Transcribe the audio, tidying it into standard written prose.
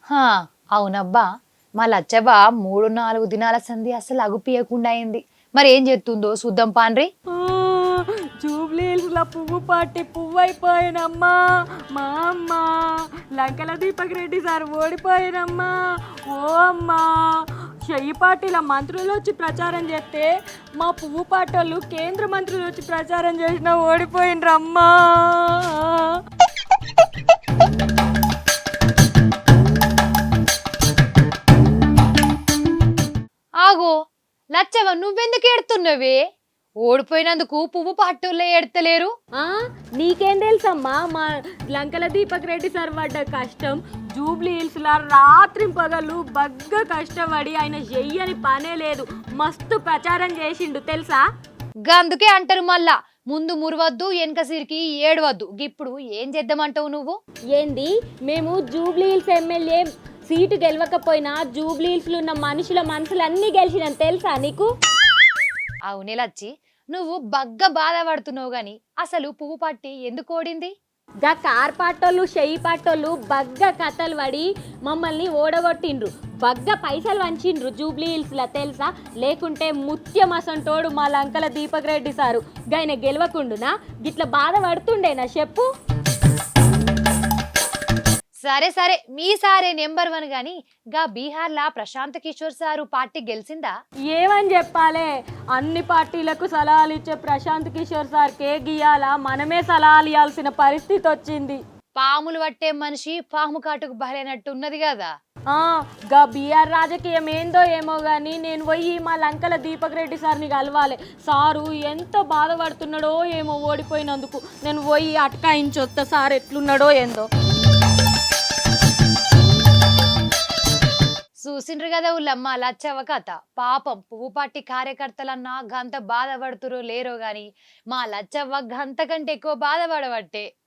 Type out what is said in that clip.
హా, అవునబ్బా. మా లచ్చవ్వ 3, 4 దినాల సంధి అసలు అగుపియకుండా అయింది. మరి ఏం చేస్తుందో చూద్దాం పాన్రి. ఆ, జూబ్లీహిల్స్‌ల పువ్వు పార్టీ పువ్వైపోయినమ్మా. మా అమ్మ లంకల దీపక్ రెడ్డి సార్ ఓడిపోయినమ్మా. ఓ అమ్మా, చెయ్యి పార్టీల మంత్రులు వచ్చి ప్రచారం చేస్తే మా పువ్వు పాటోళ్ళు కేంద్ర మంత్రులు వచ్చి ప్రచారం చేసినా ఓడిపోయినరమ్మా. ఆగో, లచ్చవ్వ నువ్వెందుకు ఏడుతున్నవే? ఓడిపోయినందుకు పువ్వు పట్టుల్లో ఏడతలేరు. ఆ, నీకేం తెలుసమ్మా మా లంకల దీపక్ రెడ్డి సార్ పడ్డ కష్టం. జూబ్లీ హిల్స్లో రాత్రి పగలు బగ్గ కష్టపడి ఆయన చెయ్యని పనే లేదు, మస్తు ప్రచారం చేసిండు తెలుసా. గందుకే అంటారు మళ్ళా, ముందు మురవద్దు వెనక సిరికి ఏడవద్దు. ఇప్పుడు ఏం చేద్దామంటావు నువ్వు? ఏంది, మేము జూబ్లీ హిల్స్ ఎమ్మెల్యే సీటు గెలవకపోయినా జూబ్లీ హిల్స్లో ఉన్న మనుషుల మనసులన్నీ గెలిచినాను తెలుసా నీకు. అవునే లచ్చి, నువ్వు బగ్గ బాధపడుతున్నావు గాని అసలు పువ్వు పట్టి ఎందుకు ఓడింది? గా కార్ పాటోళ్ళు చెయ్యి పాటోళ్ళు బగ్గ కథలు పడి మమ్మల్ని ఓడగొట్టిండ్రు, బగ్గ పైసలు వంచిండ్రు జూబ్లీ హిల్స్లో తెలుసా. లేకుంటే ముత్యం అసంటోడు మా లంకల దీపక్ రెడ్డి సారు గాయన గెలవకుండునా గిట్ల బాధపడుతుండేనా చెప్పు. సరే సరే, మీ సారే నెంబర్ 1 గాని గా బీహార్లా ప్రశాంత్ కిషోర్ సారు పార్టీ గెలిచిందా? ఏమని చెప్పాలే, అన్ని పార్టీలకు సలహాలు ఇచ్చే ప్రశాంత్ కిషోర్ సార్కే గియాల మనమే సలహాలు ఇవ్వాల్సిన పరిస్థితి వచ్చింది. పాములు పట్టే మనిషి పాము కాటుకు బలైనట్టు ఉన్నది కదా. గా బీఆర్ రాజకీయం ఏందో ఏమో కానీ నేను పోయి మా లంకల దీపక్ రెడ్డి సార్ని కలవాలి. సారు ఎంత బాధపడుతున్నాడో ఏమో ఓడిపోయినందుకు. నేను పోయి అటకాయించొస్తా సార్ ఎట్లున్నాడో ఏందో. చూసిండ్రు కదా ఊళ్ళమ్మ లచ్చవ్వ కథ. పాపం పువ్వు పార్టీ కార్యకర్తలన్నా గంత బాధపడుతురో లేరో గాని మా లచ్చవ్వ గంత కంటే ఎక్కువ బాధపడబట్టే.